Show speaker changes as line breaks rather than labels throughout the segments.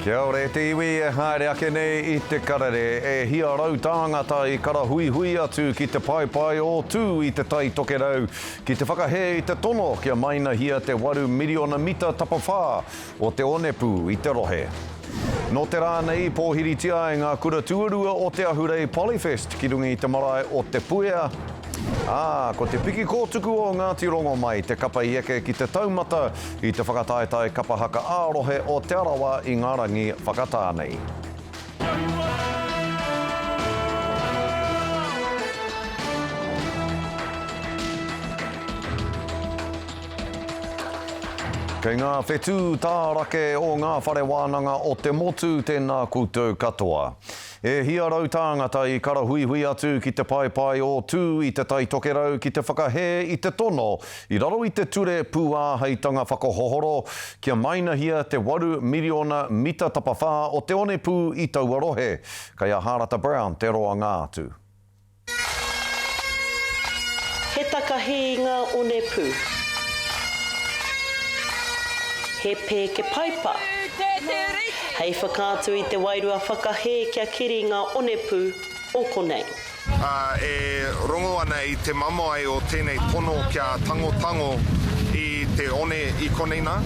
Kia ore te iwi e haere ake nei I te Karere e hia rau tāngata I kara hui hui atu ki te pai o tū I te Tai Tokerau ki te whakahe I te tono kia maina hia te 8 miliona mita tapawhā o te onepu I te rohe. No te rānei pōwhiri tia e ngā kura tuarua o te ahurei Polyfest ki rungi I te marae o Te Puea. Ko te piki kōtuku o Ngāti Rongo mai, te kapa I eke ki te taumata I te whakataetai kapa haka ārohe o te Arawa I ngā rangi whakatānei. Kei ngā whetū tārake o ngā whare wānanga o te motu tēnā koutou katoa. E hia rau tāngata I kara hui hui atu ki te pai o tū I te Tai Tokerau ki te whakahe I te tono I raro I te ture pūāheitanga whakahohoro kia maina hia te 8 miliona mita tapawhā o te onepu I tauarohe. Kei a Harata Brown te roa ngā atu.
He takahi I ngā onepu. He pē ke paipa. Hei whakātu I te wairua whakahe kia kiri ngā onepu o konei.
E rongo ana I te mamai o tēnei pono kia tango I te one I konei nā.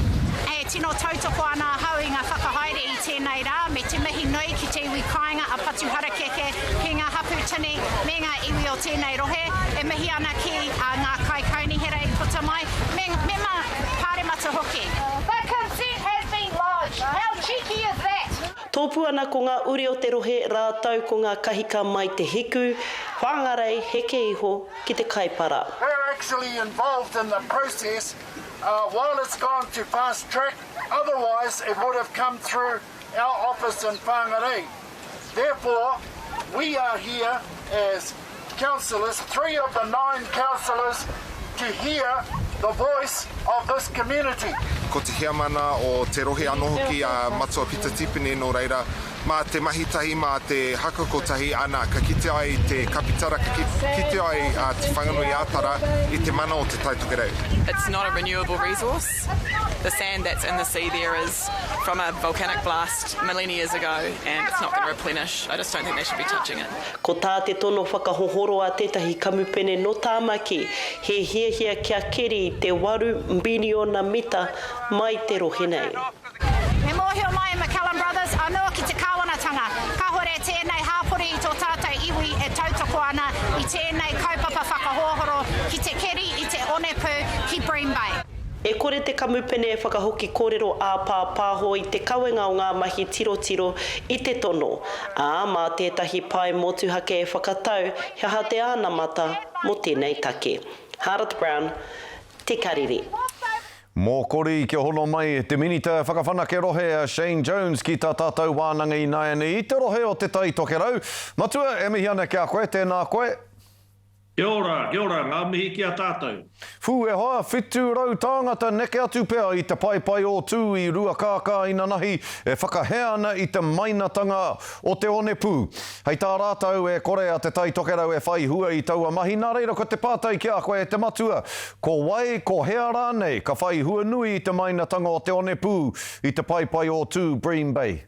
E tino tautoko ana hau I ngā whakahaere I tēnei rā, me te mihi nui ki te iwi kāinga a patuhara keke, ki ngā hapu tini, me ngā iwi o tēnei rohe, e mihi ana ki ngā kai kaunihera I puta mai, me mā pāre mata hoki. The consent has been lodged. How cheeky is that?
Tōpu ana ko ngā uri o te rohe rātau ko ngā kahika mai te hiku, whangarei heke iho ki te kaipara.
They're actually involved in the process while it's gone to fast track. Otherwise, it would have come through our office in Wāhanga. Therefore, we are here as councillors, 3 of the 9 councillors, to hear the voice of this community.
Ko te hiamana o te rohe anō hoki a matua pita tipene no reira, mā te mahitahi, mā te haka kotahi ana, ka kite ai te kapitara, ka kite ai te whanganui ātara I te mana o te Tai Tokerau.
It's not a renewable resource. The sand that's in the sea there is from a volcanic blast millennia years ago and it's not going to replenish. I just don't think they should be touching it.
Ko tā te tono whakahohoro a tētahi kamupene no tāmaki, he hiahia kia kiri te 8 miliona mita mai te rohe nei.
Me mōhio mai McCallum Brothers, anō ki te kāwanatanga. Ka hore tēnei hāpori I tō tātou iwi e tautoko ana I tēnei kaupapa whakahohoro ki te keri I te onepu ki Bream Bay.
E kore te kamupene whakahoki kōrero āpāpāho I te kawenga o ngā mahi tirotiro I te tono. Mā tētahi pai motuhake e whakatau, he aha te āna mata mo tēnei take. Harata Brown, Te Karere.
Mō kori kia hono mai te minita whakawhanake rohe a Shane Jones ki tā tātou wānanga I Naiani I te rohe o te Tai Tokerau. Matua, e mihi ana kia koe, tēnā koe.
Kia ora, ngā mihi kia tātou.
Fu e hoa, whitu rau tāngata neke atu pea I te pai o tū I rua kākā ina nahi e whakahea ana I te mainatanga o te onepu. Hei tā rātau e kore a te Tai Tokerau e whai hua I taua mahi. Nā reira ko te pātai kia koe e te matua. Ko wai, ko hea rānei, ka whai hua nui I te mainatanga o te onepu I te pai o tū Bream Bay.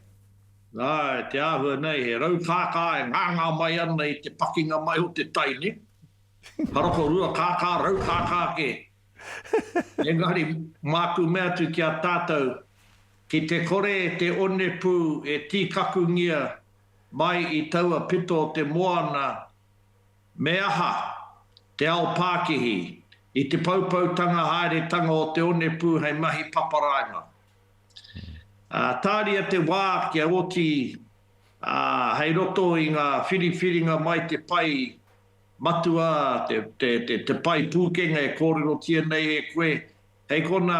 Ai, te āhua nei, he rau kākā e ngāngā mai ana I te pakinga mai o te taini. Harako rua kākā, rau kākā ke. Engari, māku mea tu kia tātou, ki te kore te onepu e tīkakungia mai I taua pito o te moana, me aha, te ao Pākihi, I te paupautanga haeretanga o te onepu hei mahi paparaima. Tāria te wā kia oti, hei roto I ngā whiriwhiringa mai te pai, matua, te pai pūkenga e kōrero tia nei e koe. Hei kona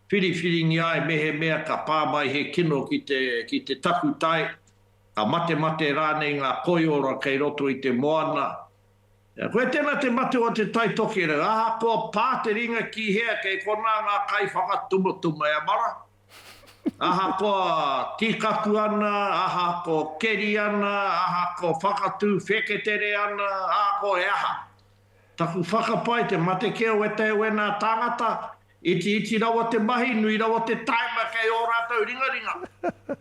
whiriwhiringi ai mehe mea ka pā mai he kino ki te taku tai. Ka mate rānei ngā koiora kei roto I te moana. Koe tēnā te mate o te Tai Tokerau. Aha ko pā te ringa ki hea kei kona ngā kai whakatumatuma e mara. Aha ko tikaku ana, aha ko keri ana, aha ko whakatū wheketere ana, aha ko e aha. Taku whakapai te mate keo e te ue nā tāngata, iti rawa te mahi, nui rawa te taima kei o rātou ringa.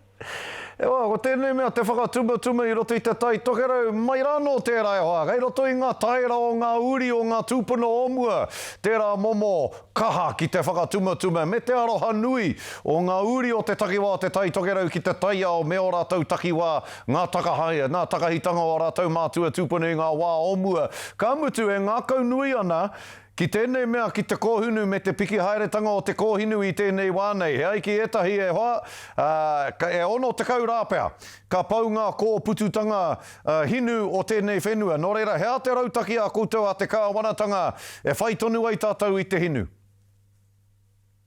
Ko tēnei mea te whakatuma i roto i te Tai Tokerau, mai rano tērā e hoa. Kei roto i ngā taira o ngā uri o ngā tūpuna omua, tērā momo kaha ki te whakatuma, me te aroha nui o ngā uri o te takiwā te Tai Tokerau ki te taia o me o rātou takiwā, ngā takahaia, ngā takahitanga o rātou mātua tūpuna i ngā wā omua. Ka mutu e ngā kaunui ana, ki tēnei mea ki te kōhunu me te piki haeretanga o te kōhinu i tēnei wānei. Hei ki etahi e hoa, e ono te kaurāpea. Ka pau ngā kōpututanga hinu o tēnei whenua. Nō reira, hea te rautaki a koutou a te kāwanatanga e whai tonu ai tātou i te hinu.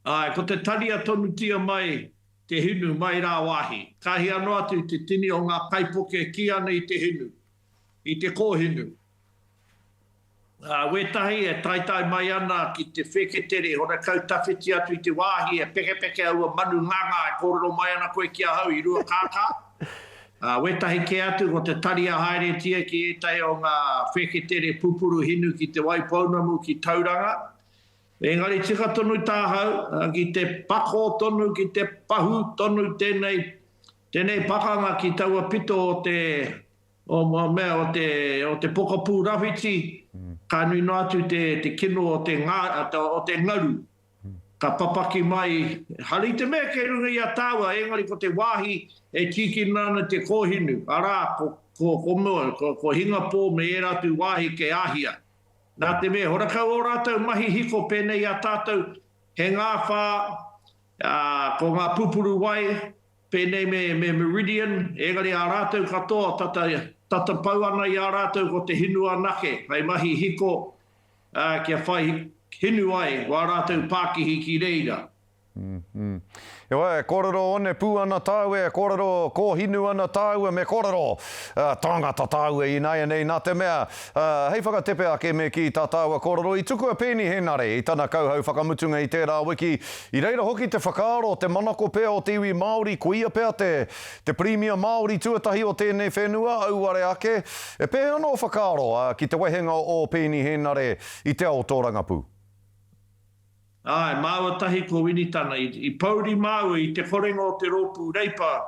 Ai, ko te taria tonu tia mai te hinu mai rā wāhi. Kahi anō atu te tini o ngā kaipoke ki ana i te hinu, i te kōhinu. Wetahi e taitai mai ana ki te wheketere, hona kautawhiti atu i te wāhi, e peke aua manu nganga e kōrero mai ana koe ki a hau i rua kāka. Wetahi ke atu ko te taria haere tia ki etai o ngā wheketere pupuru hinu ki te waipaunamu ki tauranga. Engari tika tonu tāhau, ki te pako tonu, ki te pahu tonu tēnei pakanga ki taua pito o te pokapū rawhiti, ka nui no atu te kino o te ngaru, ka papaki mai, hari te mea ke runga i a tāua, engari ko te wāhi e kiki nana te kōhinu, arā, ko hinga pō me e ratu wāhi ke ahia. Nā te mea, horakau o rātou mahi hiko pēnei a tātou, he ngā whā, ko ngā pupuru wai, pēnei me Meridian, engari a rātou katoa tata pau ana i a rātou ko te hinua nake, hei mahi hiko kia whai hinu ai, wā rātou Pākihi ki reira.
E wai, kōrero one pū ana tāue, kōrero kōhinu ana tāue, me kōrero tangata tāue i nai nei. Nā te mea, hei whakatepe ake me ki tā tāua kōrero, i tuku a pēni henare i tana kauhau whakamutunga i tērā wiki. I reira hoki te whakaaro, te manako pēa o te iwi Māori, ko ia pēa te premia Māori tuatahi o tēnei whenua, auare ake. E pēa anō whakaaro ki te wehenga o pēni henare i te ao tōranga pū.
Ai, māua tahi ko winitana, i pauri māua i te whorenga o te rōpū reipa,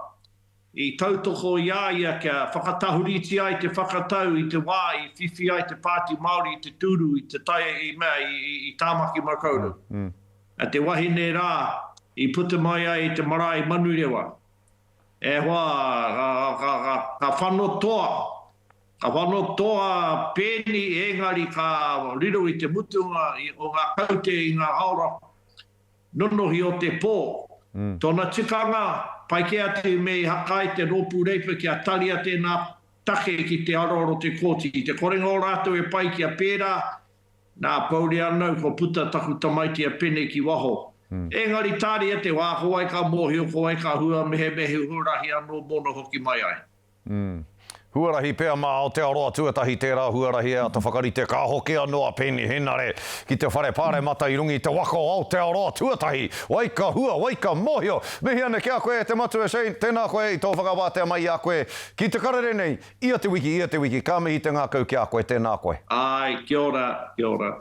i tautoko ia kia whakatahuriti ai te whakatau i te wā, i whiwhi ai te pāti Māori, i te turu, i te tai i tāmaki makauru. A te wahine rā, i puta mai ai i te marae manurewa. E hoa, ka whanotoa, ka whanotoa pēni engari ka riro i te mutunga o ngā kaute i ngā haora nonohi o te pō. Tōna tikanga, pai ke atu me i haka i te rōpū reipa ki a talia tēnā take ki te aroro te kōti. Te korenga o rātou e pai ki a pērā, nā pauri anau ko puta taku tamaiti a pene ki waho. Engari tāri e te wā hoai ka mōhio, hoai ka hua mehe huarahi anō mono hoki mai ai.
Huarahi pēa mā o te aroa tuatahi tērā huarahi e ata whakarite ka hoke anoa pēni henare ki te whare pāre mata i rungi te wako o te aroa tuatahi. Waika hua, waika mohio. Mihi ane kia koe te matu e Shane, tēnā koe i tō whakawātea mai a koe. Ki te karere nei, ia te wiki, ka mihi te ngākau kia koe, tēnā koe.
Ai, kia ora.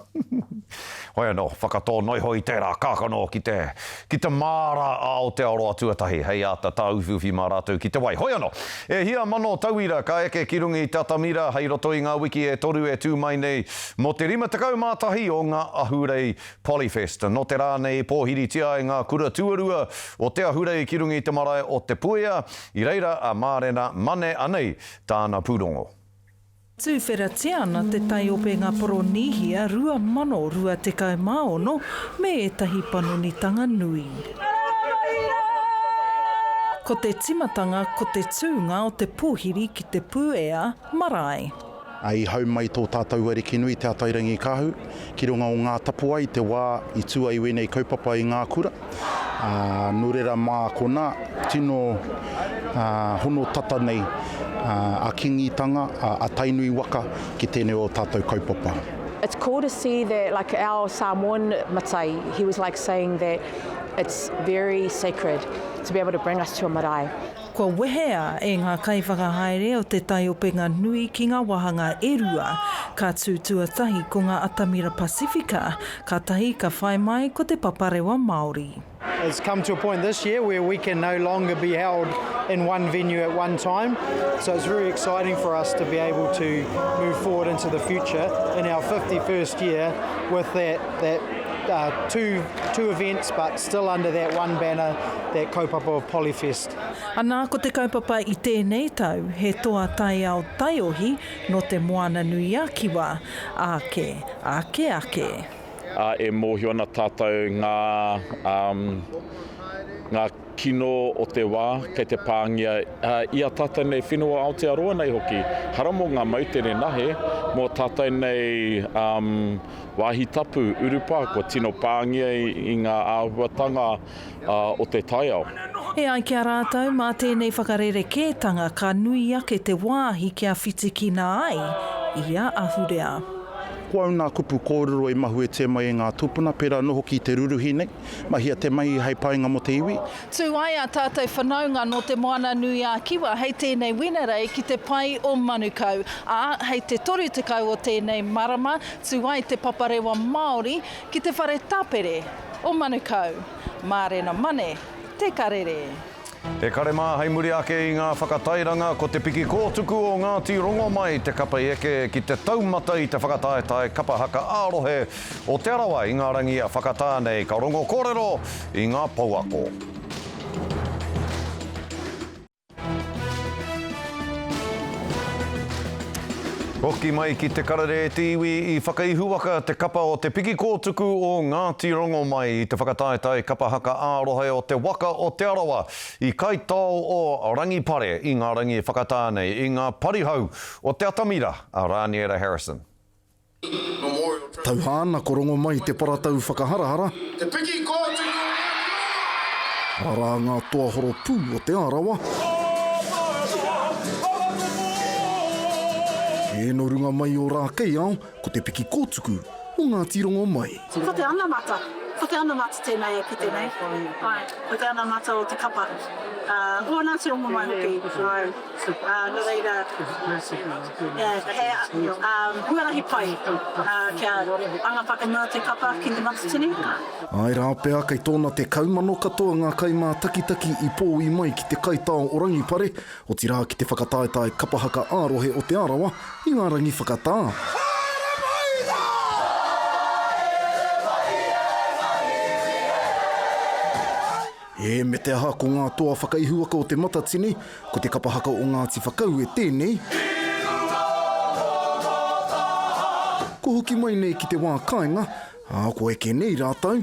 Hoi anō, whakatō noiho i tērā kākano ki te māra o te aroa tuatahi. Hei ata tā uwhiuwhi mā rātou ki te wai. Hoi anō, e hia mano tauira ka eke ki rungi i Tatamira, hei roto i ngā wiki e toru e tū mai nei mo te 50 mātahi o ngā ahurei Polyfest. No te rānei pōwhiri tia i ngā kura tuarua o te ahurei ki rungi i te marae o te Puea, i reira a mārena mane Anei tāna pūrongo.
Tūwhera te ana te tai ope ngā poronihia 2,200 maono me etahi panonitanga nui. Ko te timatanga, ko te tūnga o te pōwhiri ki te Puea Marae.
I hau mai tō tātou ariki nui te atairangi kahu, ki runga o ngā tapua i te wā i tua i wenei kaupapa i ngā kura. Nurera mā kona, tino hono tata nei, a kingitanga, a tainui waka ki tēnei o tātou kaupapa.
It's cool to see that, like our Samoan matai, he was like saying that it's very sacred to be able to bring us to a marae.
Kua wehea e ngā kaiwhakahaere o te tai openga nui ki ngā wahanga e rua, ka tūtuatahi ko ngā Atamira Pasifika, ka tahi ka whai mai ko te paparewa Māori.
It's come to a point this year where we can no longer be held in one venue at one time. So it's very exciting for us to be able to move forward into the future in our 51st year with that two events, but still under that one banner, that kaupapa of Polyfest.
Anā ko te kaupapa i tēnei tau, he toa tai ao taiohi no te moana nui a kiwa, ake.
E mōhio ana tātou ngā kino o te wā, kei te pāngia. Ia tātou nei whenua Aotearoa nei hoki. Haramo ngā mautere nahe, mō tātou nei wāhi tapu urupā, ko tino pāngia i ngā āhuatanga o te taiao.
E ai kia rātou, mā tēnei whakarere kētanga, ka nui ake te wāhi kia whitikina ai, ia ahurea.
Kua nā kupu kōrero e mahu e te mai e ngā tupuna, pera noho ki te ruruhi nei, mahia te mai hei painga mo te iwi.
Tū ai a tātou whanaunga no te moana nui a kiwa, hei tēnei winarei ki te pai o manukau. Hei te toru te kau o tēnei marama, tū ai te paparewa Māori ki te whare tāpere o manukau. Mārena mane, te karere.
E kare mā, hei muri ake i ngā whakatairanga ko te piki kōtuku o Ngāti Rongomai, te kapa i eke ki te taumata i te whakataetai kapa haka ārohe o te Arawa i ngā rangi a whakatānei, ka rongo kōrero i ngā pauako. Hoki mai ki te Karere TV i whakaihuaka te kapa o te piki kōtuku o Ngāti Rongomai i te whakataetai kapa haka ārohe o te waka o te Arawa i kaitau o rangipare i ngā rangi whakatānei i ngā parihau o te Atamira a Rāniera Harrison.
Tauhāna ko Rongomai te paratau whakaharahara. Te piki kōtuku! Ara ngā toa rōpū o te Arawa. E no runga mai o rā kei ao, ko te piki kōtuku o Ngāti Rongomai.
Ko te ana mata tēnei e ki tēnei. Ko te ana mata o te kapa. O Ngāti Rongomai hoki. No reira, huarahi pai kia anga whakamua te kapa ki te matatini.
Ai rā pēa kei tōna te kaumano katoa ngā kaimā takitaki i pōi mai ki te kaitao o rangipare, o tira ki te whakataetai kapa haka ārohe o te Arawa i ngā rangi whakatā. E me te aha ko ngā toa whakaihuaka o te matatini, ko te kapa haka o Ngāti Whakau e tēnei. Ko hoki mai nei ki te wā kāinga, ko eke nei rātau.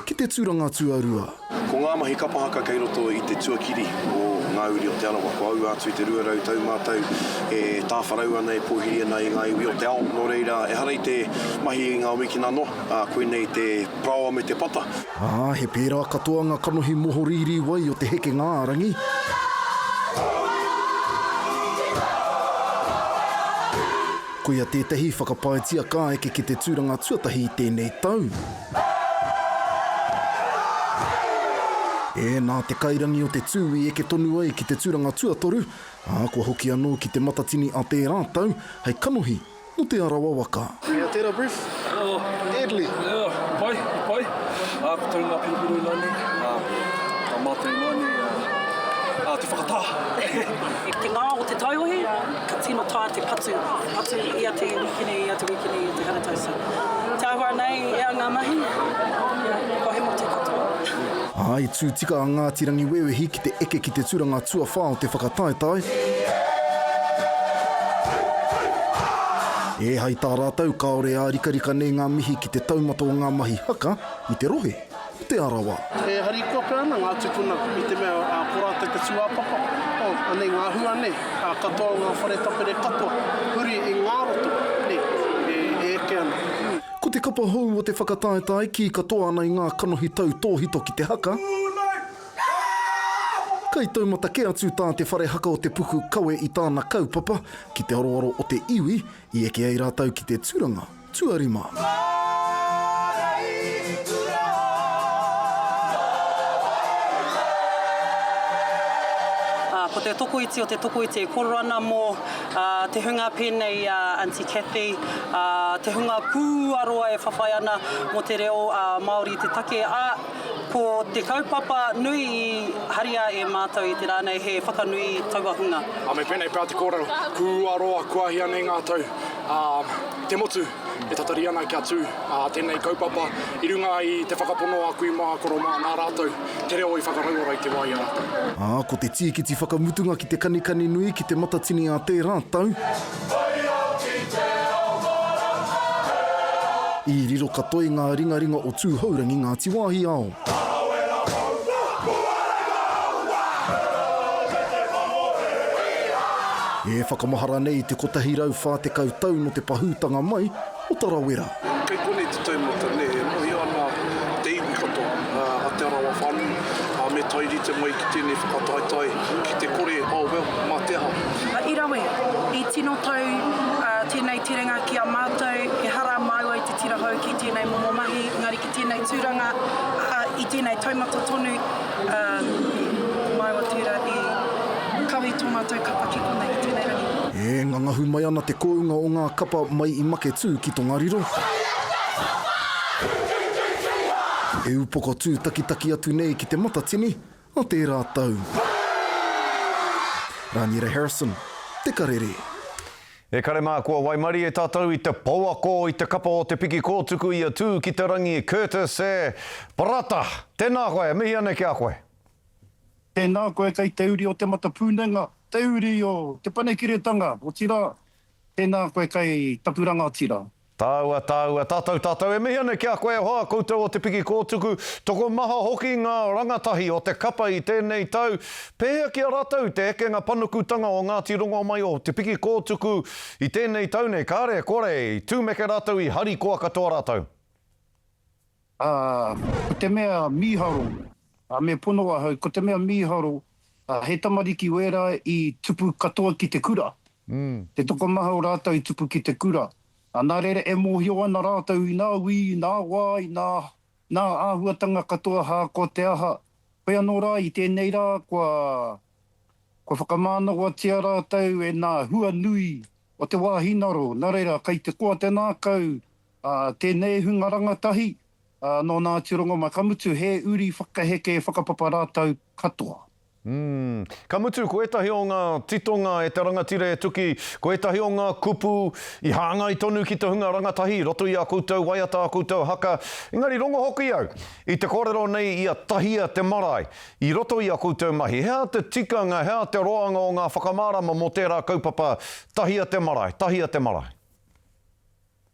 Ki te tūranga tuarua.
Ko ngā mahi kapa haka kei roto i te tuakiri o ngā uri o te Arawa. Ko au atu i te ruarau tau mātau e tāwharau ana e pōwhiri ana i ngā iwi o te ao. Nō reira, e harei te mahi i ngā wikina no, koe nei te praoa me te pata.
He pērā katoa ngā kanohi mohoriri wai o te heke ngā arangi. Koia tētahi whakapaetia kā eke ki te tūranga tuatahi i tēnei tau. E nā te kairangi o te tūi eke tonu ai ki te tūranga tuatoru, kua hoki anō ki te matatini a te rātau, hei kanohi o te Arawa waka.
Ia tērā brief? Deadly. Pai. Ko tau ngā pirupiru i nani, ka mātai i nani, te whakatā.
Te ngā o te taiohi, ka tino tā te patu ia te wikini, ia te haratausa. Te ahua nei, ea ngā mahi, ko he mo te katoa.
I tū tika a Ngāti rangi wewehi ki te eke ki te tūranga tuawha o te whakataetai. E hai tā rātau kaore a rikarika nei ngā mihi ki te taumata o ngā mahi haka i te rohe o te Arawa.
E harikoa pēr ana ngā tupuna i te mea porata te tuapapa. Anei ngā hua nei, katoa ngā whare tapere katoa, huri i ngā roto, e eke ana.
Ko te kapa hou o te whakataetai ki katoa ana i ngā kanohi tau tōhito ki te haka. Kei taumata ke atu tā te whare haka o te puku kawe i tāna kaupapa ki te aroaro o te iwi i eke ai rātau ki te tūranga tuarima.
ko te tokoiti o te tokoiti e koro ana mō te hunga pēnei Auntie Kathy, te hunga pū aroa e whawhai ana mō te reo Māori te take. Ko te kaupapa nui i haria e mātou i te rānei he whakanui tauahunga.
Me pēnei pēr te kōrero, ku aroa kua hia nei ngā tau. Te motu e tatari ana kia tū. Tēnei kaupapa i runga i te whakapono aku i mā koro mā nā rātou. Te reo i whakarauora i te wai a rātou.
Ko te tīkiti whakamutunga ki te kanikani nui ki te matatini a te rātou. I riro katoi ngā ringaringa o tūhaurangi ngā tiwahi ao. E whakamahara nei te kotahirau whātekau tau no te pahūtanga mai o Tarawera.
Kei kone te taumata ne, e mohi ana te iwi kato a te Arawa whanu, me tairi te mai ki tēnei whakataitai, ki te kore, mā te aha.
I rawe, i tino tau tēnei tiringa ki a mātou, e hara mai ai te tirahau ki tēnei momomahi, ngari ki tēnei tūranga, i tēnei taumata tonu, mai wa tūra i kawi tō mātou kapa ki konei ki tēnei rangi.
E ngangahu mai ana te kounga o ngā kapa mai i make tū ki tō ngariro. E upoko tū takitaki atu nei ki te matatini a te rātau. Rānira Harrison, Te Karere.
E kare mā kua Waimari e tātou i te pauako i te kapa o te piki kōtuku i a tū ki te rangi Curtis e Parata. Tēnā koe, mihi ane kia koe.
Tēnā koe kei te uri o te matapūnenga, te uri o te panekiretanga, o tira. Tēnā koe kei tapuranga tira.
Tātou, e mihi ane kia koe hoa koutou o te piki kōtuku, toko maha hoki ngā rangatahi o te kapa i tēnei tau. Pēhea kia rātou te ekenga panukutanga o Ngāti Rongo mai o te piki kōtuku i tēnei tau nei, kāre kore, tūmeke rātou i hari koa katoa rātou.
Ko te mea mīharo, me ponoa hau, ko te mea mīharo, he tamariki wera i tupu katoa ki te kura. Te toko maha o rātou i tupu ki te kura. Nā rere e mōhio ana rātou i nā ui, nā wai, nā āhuatanga katoa hā ko te aha. Pea anō rā i tēnei rā, kua whakamānawa tia rātou e nā hua nui o te wāhinaro. Nā reira, kei te koa te nākau, tēnei hunga rangatahi, no Ngāti Rongo mai kamutu, he uri whakaheke whakapapa rātou katoa.
Kamutu, ko etahi o ngā titonga e te rangatire e tuki, ko etahi o ngā kupu i hāngai tonu ki te hunga rangatahi, roto i a koutou, waiata a koutou, haka. Engari, rongo hoki au, i te kōrero nei i a tahia te marae, i roto i a koutou mahi. Hea te tikanga, hea te roanga o ngā whakamārama mo tērā kaupapa, tahia te marae, tahia te marae.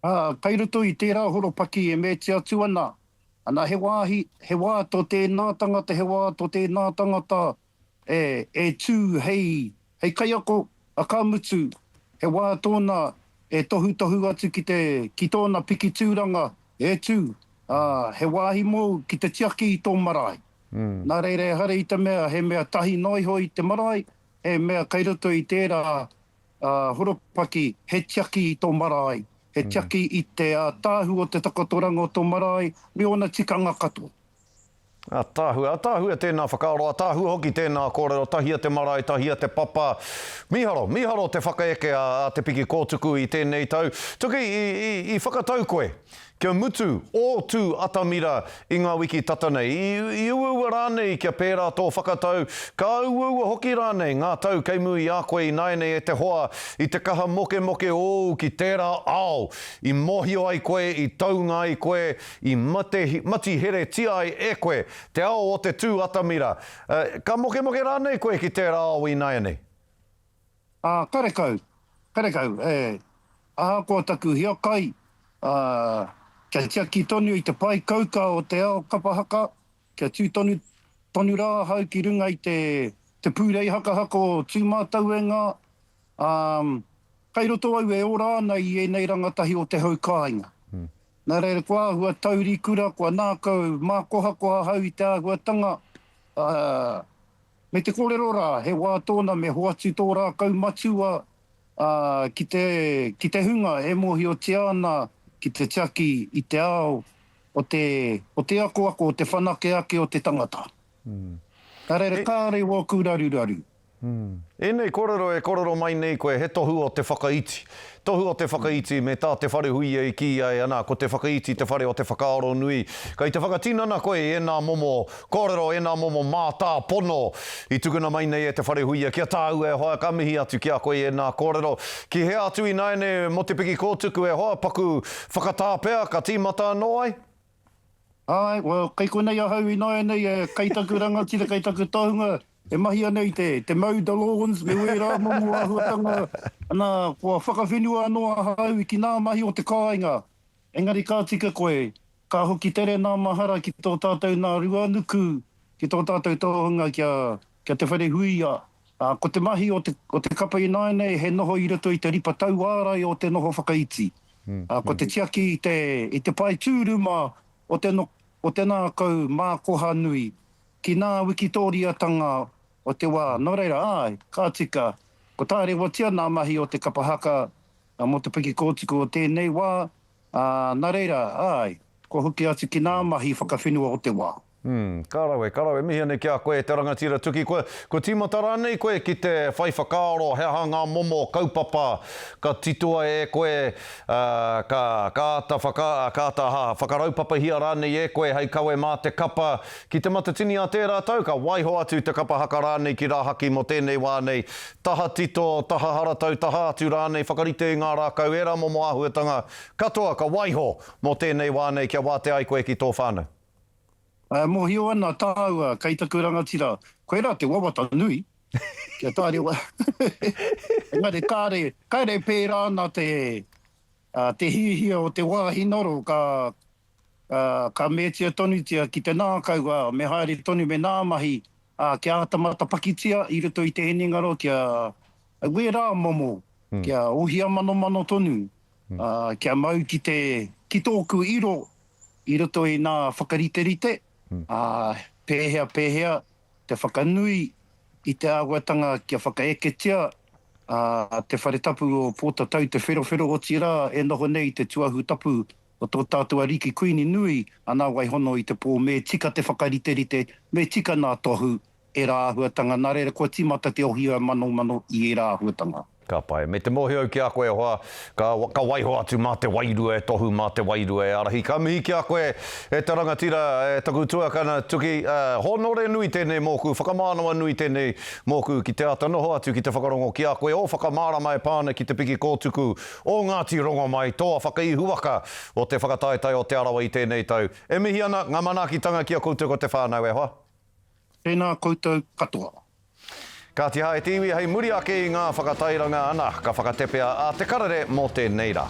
Kai roto i tērā horopaki e me te atu ana. Ana he wā tō tēnā tangata, he wā tō tēnā tangata, e tū hei kaiako a kamutu, he wā tōna e tohu atu ki tōna piki tūranga, e tū, he wāhi mō ki te tiaki i tō marae. Nā reire hare i te mea, he mea tahi noiho i te marae, he mea kairoto i tērā horopaki, he tiaki i tō marae, he tiaki i te tāhu o te takatoranga o tō marae, me ona tikanga katoa.
Tāhua e tēnā whakaoroa, tāhua hoki tēnā kōrero, tahia te marae, tahia te papa. Miharo te whakaeke a te piki kōtuku i tēnei tau. Tuki, i whakatau koe, kia mutu o tū atamira i ngā wiki tatanei. I uaua rānei kia pērā tō whakatau, ka uaua hoki rānei ngā tau keimu i a koe i Naenei e te hoa, i te kaha moke o ki tērā ao, i mohio ai koe, i taunga ai koe, i mati here tia ai e koe, te ao o te tū atamira. Ka moke rānei koe ki tērā ao i Naenei?
Karekau, aha ko taku hiakai, kia tiaki tonu i te pai kauka o te ao kapahaka, kia tū tonu rā hau ki runga i te pūrei haka o tūmātauenga. Kai roto au e ora ana i enei rangatahi o te hau kāinga. Nā reira kua hua tauri kura, kua nākau mākoha hau i te āhuatanga. Me te kōrero rā, he wā tōna me hoatu tō rā kaumatua ki te hunga, e mohi o te ana, ki te tiaki i te ao, o te ako, o te whanake ake o te tangata. Ka reira kāre wā kūraru.
Enei korero mai nei koe, he tohu o te whakaiti. Tohu o te whakaiti me tā te whare hui e ki ai ana, ko te whakaiti te whare o te whakaaro nui. Kai te whakatinana koe e nā momo korero, e nā momo mātā pono. I tukuna mai nei e te whare hui e kia tāu e hoa kamihi atu kia koe e nā korero. Ki he atu i naene mo te piki kōtuku e hoa paku whakatāpea, ka tīmata anō ai?
Ai, well, kai koe nei ahau i naene e kaitaku rangatira, kaitaku tohunga. E mahi anei te mau the lawns, me wera momu ahuatanga, ana kua whakawhenua anoa hau i ki nā mahi o te kāinga. Engari ka tika koe, ka hoki tere nā mahara ki tō tātou nā ruanuku, ki tō tātou tohunga kia te whare huia. Ko te mahi o te kapa i naene, he noho i rato i te ripa tau ārai o te noho whakaiti. Ko te tiaki i te pai tūruma o te nā kau mākoha nui, ki nā wikitoria-tanga o te wā. Nō reira, ai, ka tika, ko tāre watia nā mahi o te kapahaka mo te piki kōtiku o tēnei wā. Nā reira, ai, ko hoki atu ki nā mahi whakawhenua o te wā.
Karawe, mihi ane kia koe te rangatira tuki. Ko tīmata rānei koe ki te whai whakaaro, he hanga momo, kaupapa, ka titua e koe, kāta whakaraupapa hia rānei e koe, hei kawe mā te kapa, ki te matatini a tērā tau, ka waiho atu te kapa haka rānei ki rā haki mo tēnei wānei. Taha tito, taha haratau, taha atu rānei, whakarite i ngā rākau, e rā momo ahuatanga, katoa ka waiho mo tēnei wānei, kia wā te ai koe ki tō whānau.
Mō hio ana tāua, kaitaku rangatira, koe rā te wawata nui, kia tāre wa. Engari kāre pērā na te hihia o te wāhinoro, ka mētia tonutia ki te nākau, me haere tonu me nā mahi, kia atamata pakitia, i ruto i te heningaro, kia wera momo, kia ohia mano tonu, kia mau ki tōku iro, i ruto i nā whakariterite, pēhea, te whakanui, i te āguatanga kia whakaeketia, te whare tapu o pōta tau, te whero o tira, e noho nei te tuahu tapu o tō tātua riki kuini nui, anā waihono i te pō, me tika te whakariterite, me tika nā tohu, e rā āhuatanga, nā reira kua tīmata te ohia mano i e rā āhuatanga.
Ka pai. Me te mohi ki a koe hoa, ka waiho atu mā te wairua, tohu mā te wairua e arahi. Ka mihi ki a koe e te rangatira, e taku tuakana tuki, honore nui tēnei mōku, whakamānoa nui tēnei mōku ki te ata noho atu ki te whakarongo ki a koe, o whakamāra mai pāna ki te piki kōtuku, o Ngāti rongo mai, toa whakaihuaka o te whakataetai o te Arawa i tēnei tau. E mihi ana, ngā manakitanga ki a koutou ko te whānau e hoa?
Tēnā koutou katoa.
Ka te hae tiwi, hei muri ake i ngā whakatairanga ana, ka whakatepea a te karere mō tēnei rā.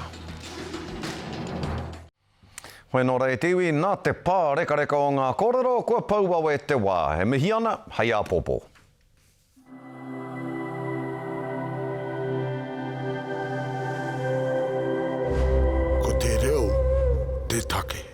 Hoi nō rei tiwi, nā te pā reka o ngā korero, kua pauau e te wā. He mihi ana, hei a pōpō.
Ko te reo, te take.